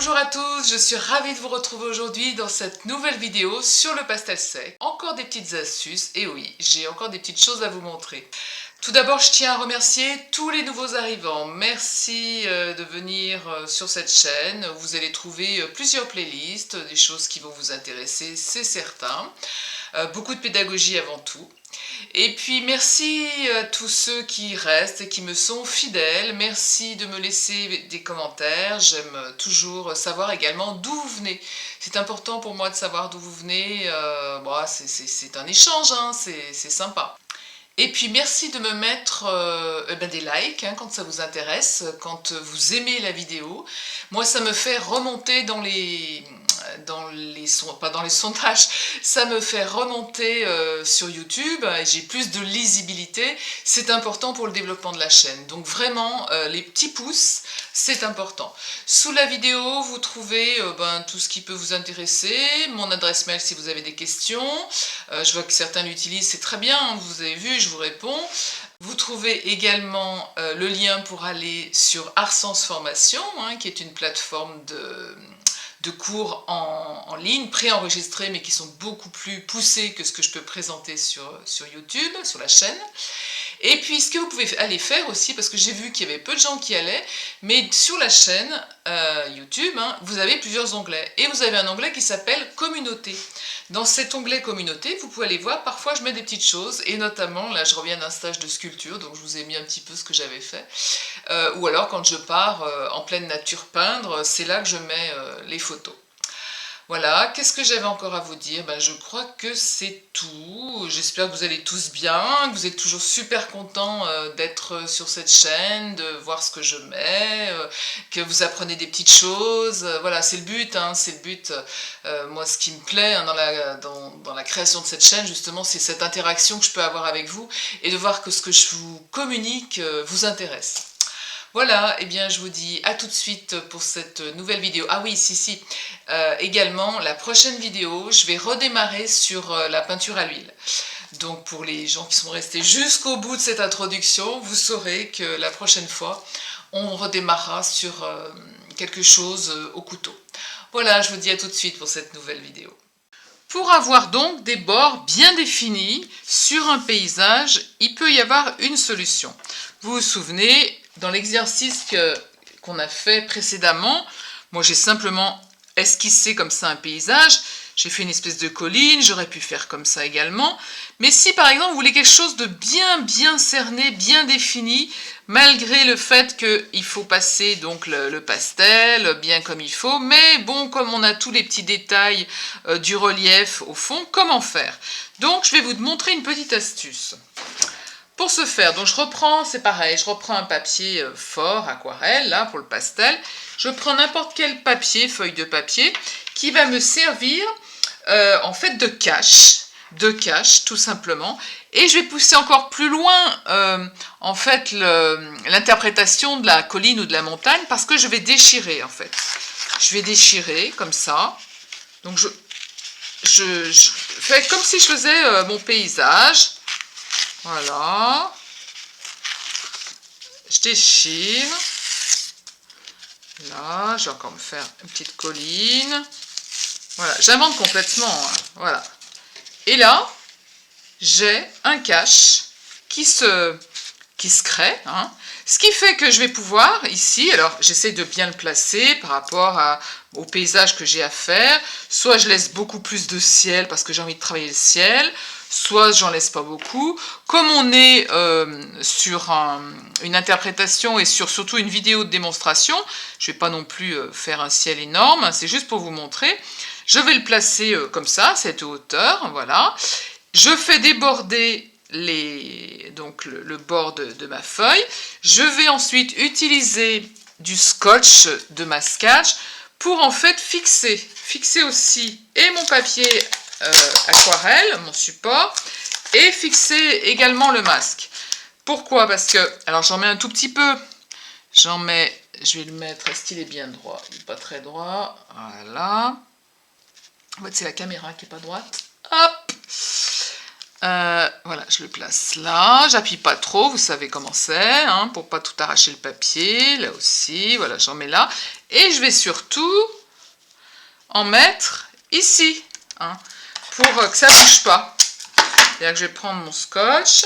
Bonjour à tous, je suis ravie de vous retrouver aujourd'hui dans cette nouvelle vidéo sur le pastel sec. Encore des petites astuces, et oui, j'ai encore des petites choses à vous montrer. Tout d'abord, je tiens à remercier tous les nouveaux arrivants. Merci de venir sur cette chaîne. Vous allez trouver plusieurs playlists, des choses qui vont vous intéresser, c'est certain. Beaucoup de pédagogie avant tout. Et puis merci à tous ceux qui restent et qui me sont fidèles. Merci de me laisser des commentaires. J'aime toujours savoir également d'où vous venez. C'est important pour moi de savoir d'où vous venez. C'est un échange, hein, c'est sympa. Et puis merci de me mettre des likes quand ça vous intéresse, quand vous aimez la vidéo. Moi ça me fait remonter pas dans les sondages, ça me fait remonter sur YouTube et j'ai plus de lisibilité. C'est important pour le développement de la chaîne. Donc vraiment les petits pouces, c'est important. Sous la vidéo vous trouvez tout ce qui peut vous intéresser, mon adresse mail si vous avez des questions. Je vois que certains l'utilisent, c'est très bien, vous avez vu, je vous réponds. Vous trouvez également le lien pour aller sur Arsens Formation, qui est une plateforme de cours en ligne, préenregistrés, mais qui sont beaucoup plus poussés que ce que je peux présenter sur YouTube, sur la chaîne. Et puis ce que vous pouvez aller faire aussi, parce que j'ai vu qu'il y avait peu de gens qui allaient, mais sur la chaîne YouTube, vous avez plusieurs onglets. Et vous avez un onglet qui s'appelle Communauté. Dans cet onglet Communauté, vous pouvez aller voir, parfois je mets des petites choses, et notamment, là je reviens d'un stage de sculpture, donc je vous ai mis un petit peu ce que j'avais fait. Ou alors quand je pars en pleine nature peindre, c'est là que je mets les photos. Voilà, qu'est-ce que j'avais encore à vous dire? Je crois que c'est tout. J'espère que vous allez tous bien, que vous êtes toujours super contents d'être sur cette chaîne, de voir ce que je mets, que vous apprenez des petites choses. Voilà, c'est le but, c'est le but. Moi, ce qui me plaît dans la création de cette chaîne, justement, c'est cette interaction que je peux avoir avec vous et de voir que ce que je vous communique vous intéresse. Voilà, et bien je vous dis à tout de suite pour cette nouvelle vidéo. Ah oui, également la prochaine vidéo, je vais redémarrer sur la peinture à l'huile. Donc pour les gens qui sont restés jusqu'au bout de cette introduction, vous saurez que la prochaine fois, on redémarrera sur quelque chose au couteau. Voilà, je vous dis à tout de suite pour cette nouvelle vidéo. Pour avoir donc des bords bien définis sur un paysage, il peut y avoir une solution. Vous vous souvenez, dans l'exercice qu'on a fait précédemment, moi j'ai simplement esquissé comme ça un paysage, j'ai fait une espèce de colline, j'aurais pu faire comme ça également. Mais si par exemple vous voulez quelque chose de bien cerné, bien défini, malgré le fait qu'il faut passer donc le pastel bien comme il faut, mais bon, comme on a tous les petits détails du relief au fond, comment faire? Donc je vais vous montrer une petite astuce. Pour ce faire, donc je reprends, c'est pareil, je reprends un papier fort, aquarelle, là, pour le pastel. Je prends n'importe quel papier, feuille de papier, qui va me servir en fait de cache, tout simplement. Et je vais pousser encore plus loin, en fait, l'interprétation de la colline ou de la montagne, parce que je vais déchirer, en fait. Je vais déchirer, comme ça. Donc je fais comme si je faisais mon paysage. Voilà, je déchire, là, je vais encore me faire une petite colline, voilà, j'invente complètement, voilà. Et là, j'ai un cache qui se crée, ce qui fait que je vais pouvoir, ici, alors j'essaie de bien le placer par rapport au paysage que j'ai à faire, soit je laisse beaucoup plus de ciel parce que j'ai envie de travailler le ciel, soit j'en laisse pas beaucoup. Comme on est sur une interprétation et surtout une vidéo de démonstration, je ne vais pas non plus faire un ciel énorme, c'est juste pour vous montrer. Je vais le placer comme ça, cette hauteur, voilà. Je fais déborder le bord de ma feuille. Je vais ensuite utiliser du scotch de masquage pour en fait fixer aussi et mon papier aquarelle, mon support, et fixer également le masque. Pourquoi? Parce que, alors j'en mets un tout petit peu, je vais le mettre, est-ce qu'il est bien droit? Il n'est pas très droit, voilà. En fait c'est la caméra qui n'est pas droite, hop. Voilà, je le place là, j'appuie pas trop, vous savez comment c'est, pour pas tout arracher le papier, là aussi, voilà, j'en mets là. Et je vais surtout en mettre ici, hein, pour que ça ne bouge pas. C'est-à-dire que je vais prendre mon scotch,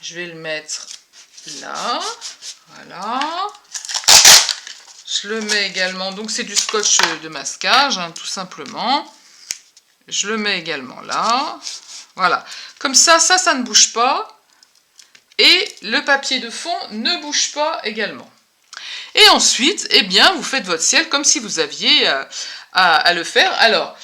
je vais le mettre là, voilà. Je le mets également, donc c'est du scotch de masquage, hein, tout simplement. Je le mets également là, voilà. Comme ça ne bouge pas. Et le papier de fond ne bouge pas également. Et ensuite, eh bien, vous faites votre ciel comme si vous aviez à le faire. Alors,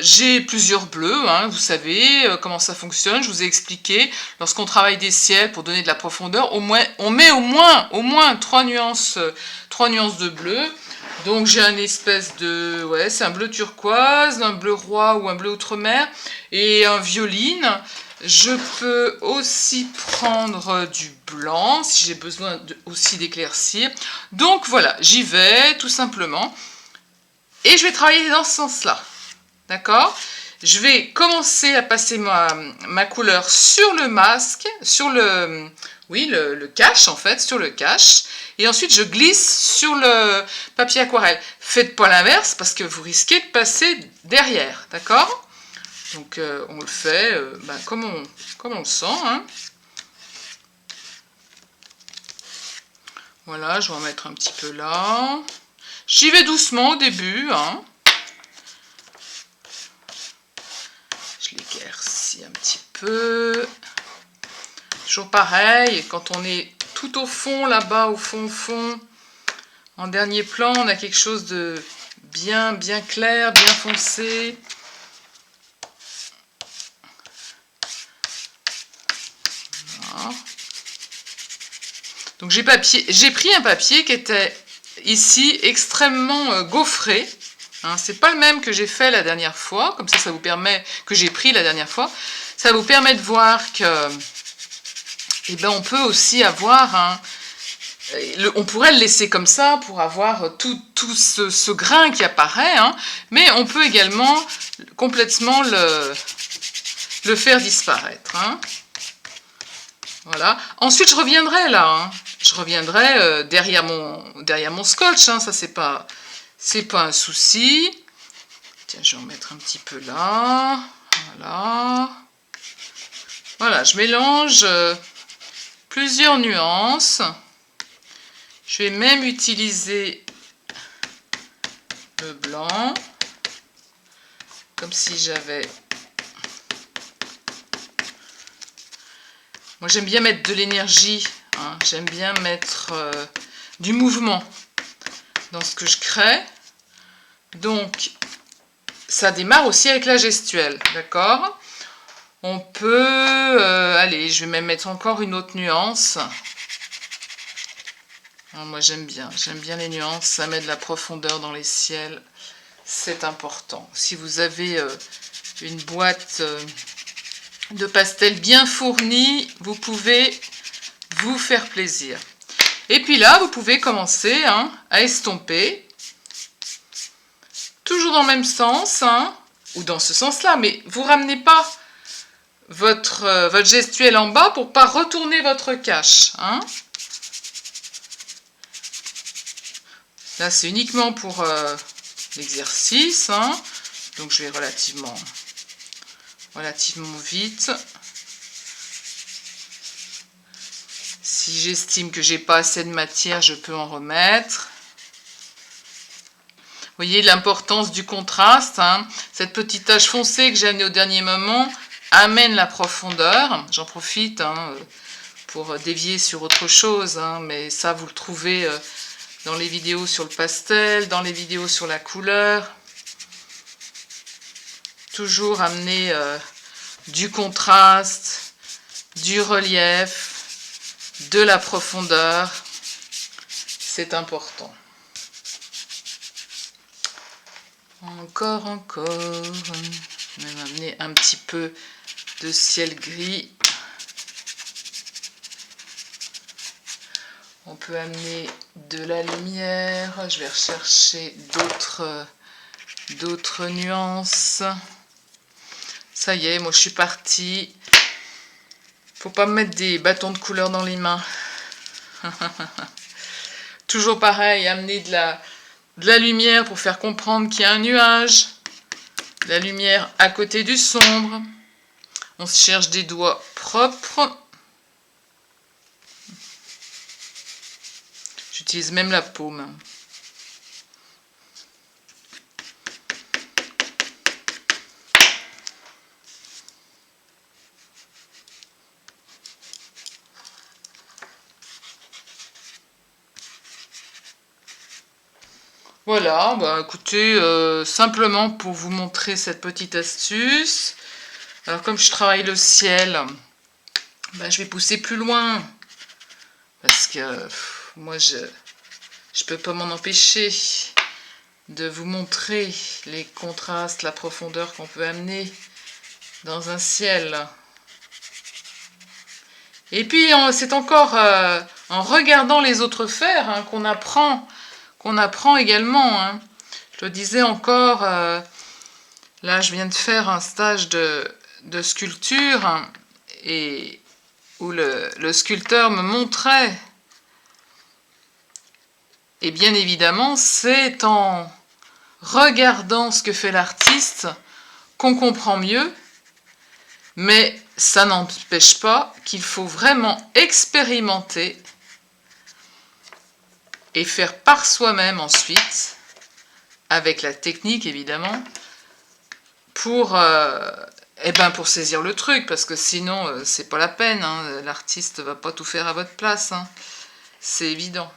j'ai plusieurs bleus, hein, vous savez comment ça fonctionne. Je vous ai expliqué, lorsqu'on travaille des ciels pour donner de la profondeur, on met au moins 3 nuances de bleu. Donc j'ai un espèce de, ouais, c'est un bleu turquoise, un bleu roi ou un bleu outre-mer et un violine. Je peux aussi prendre du blanc si j'ai besoin aussi d'éclaircir. Donc voilà, j'y vais tout simplement. Et je vais travailler dans ce sens-là. D'accord? Je vais commencer à passer ma couleur sur le masque, sur le cache en fait, sur le cache. Et ensuite je glisse sur le papier aquarelle. Faites pas l'inverse parce que vous risquez de passer derrière. D'accord? Donc on le fait comme on le sent. Hein. Voilà, je vais en mettre un petit peu là. J'y vais doucement au début. Hein. Je l'éclaircis un petit peu. Toujours pareil, quand on est tout au fond, là-bas, au fond, en dernier plan, on a quelque chose de bien clair, bien foncé. Donc j'ai pris un papier qui était ici extrêmement gaufré. Hein, c'est pas le même que j'ai fait la dernière fois, comme ça vous permet, que j'ai pris la dernière fois. Ça vous permet de voir que, eh ben, on peut aussi avoir on pourrait le laisser comme ça pour avoir tout ce grain qui apparaît, hein, mais on peut également complètement le faire disparaître. Hein. Voilà. Ensuite, je reviendrai là. Hein. Je reviendrai derrière mon scotch. Hein. Ça, c'est pas un souci. Tiens, je vais en mettre un petit peu là. Voilà. Voilà, je mélange plusieurs nuances. Je vais même utiliser le blanc. Comme si j'avais... Moi, j'aime bien mettre de l'énergie, hein. J'aime bien mettre du mouvement dans ce que je crée. Donc, ça démarre aussi avec la gestuelle, d'accord? On peut... allez, je vais même mettre encore une autre nuance. Alors, moi, j'aime bien les nuances, ça met de la profondeur dans les ciels, c'est important. Si vous avez une boîte... de pastel bien fourni, vous pouvez vous faire plaisir. Et puis là, vous pouvez commencer à estomper. Toujours dans le même sens, hein, ou dans ce sens-là, mais vous ne ramenez pas votre gestuelle en bas pour ne pas retourner votre cache. Hein. Là, c'est uniquement pour l'exercice, hein, donc je vais relativement vite. Si j'estime que j'ai pas assez de matière, je peux en remettre. Vous voyez l'importance du contraste. Hein. Cette petite tache foncée que j'ai amenée au dernier moment amène la profondeur. J'en profite pour dévier sur autre chose, hein, mais ça vous le trouvez dans les vidéos sur le pastel, dans les vidéos sur la couleur. Toujours amener du contraste, du relief, de la profondeur, c'est important. Encore, je vais m'amener un petit peu de ciel gris. On peut amener de la lumière, je vais rechercher d'autres nuances. Ça y est, moi je suis partie. Faut pas me mettre des bâtons de couleur dans les mains. Toujours pareil, amener de la lumière pour faire comprendre qu'il y a un nuage. De la lumière à côté du sombre. On se cherche des doigts propres. J'utilise même la paume. Voilà, bah écoutez, simplement pour vous montrer cette petite astuce. Alors comme je travaille le ciel, bah, je vais pousser plus loin. Parce que moi je peux pas m'en empêcher de vous montrer les contrastes, la profondeur qu'on peut amener dans un ciel. Et puis c'est encore en regardant les autres faire hein, qu'on apprend également. Hein. Je le disais encore, là je viens de faire un stage de sculpture hein, et où le sculpteur me montrait. Et bien évidemment, c'est en regardant ce que fait l'artiste qu'on comprend mieux, mais ça n'empêche pas qu'il faut vraiment expérimenter et faire par soi-même ensuite, avec la technique évidemment, pour saisir le truc, parce que sinon c'est pas la peine, hein, l'artiste va pas tout faire à votre place, hein, c'est évident.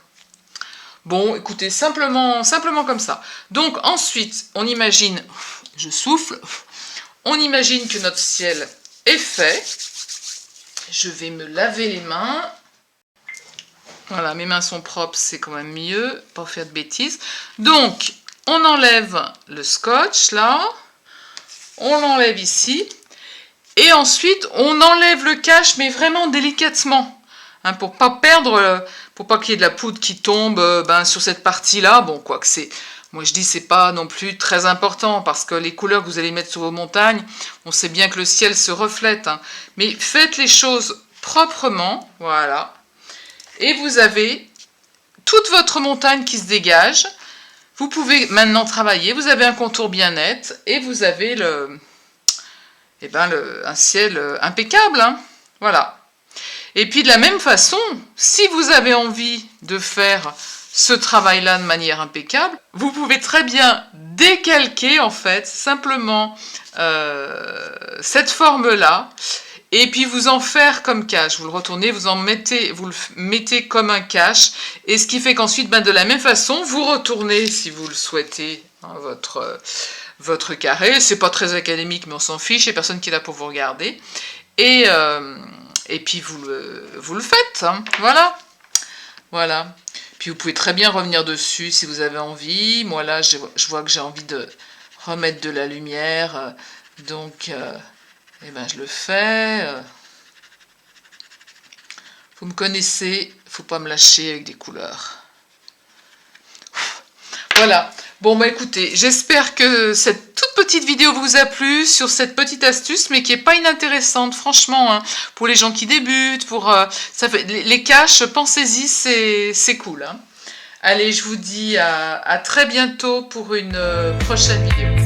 Bon, écoutez, simplement comme ça. Donc ensuite, on imagine, je souffle, on imagine que notre ciel est fait. Je vais me laver les mains. Voilà, mes mains sont propres, c'est quand même mieux, pas faire de bêtises. Donc, on enlève le scotch, là. On l'enlève ici. Et ensuite, on enlève le cache, mais vraiment délicatement. Hein, pour pas perdre, pour pas qu'il y ait de la poudre qui tombe sur cette partie-là. Bon, quoi que c'est... Moi, je dis c'est pas non plus très important, parce que les couleurs que vous allez mettre sur vos montagnes, on sait bien que le ciel se reflète. Hein. Mais faites les choses proprement, voilà. Et vous avez toute votre montagne qui se dégage. Vous pouvez maintenant travailler. Vous avez un contour bien net et vous avez un ciel impeccable. Hein. Voilà. Et puis de la même façon, si vous avez envie de faire ce travail-là de manière impeccable, vous pouvez très bien décalquer en fait simplement cette forme-là. Et puis vous en faire comme cache, vous le retournez, vous le mettez comme un cache, et ce qui fait qu'ensuite, de la même façon, vous retournez, si vous le souhaitez, hein, votre carré. C'est pas très académique, mais on s'en fiche, il n'y a personne qui est là pour vous regarder. Et puis vous le faites, hein, voilà. Voilà. Puis vous pouvez très bien revenir dessus si vous avez envie. Moi là, je vois que j'ai envie de remettre de la lumière, donc... je le fais. Vous me connaissez, faut pas me lâcher avec des couleurs. Voilà. Bon, écoutez, j'espère que cette toute petite vidéo vous a plu sur cette petite astuce, mais qui est pas inintéressante, franchement, hein, pour les gens qui débutent, ça fait les caches, pensez-y, c'est cool. Hein. Allez, je vous dis à très bientôt pour une prochaine vidéo.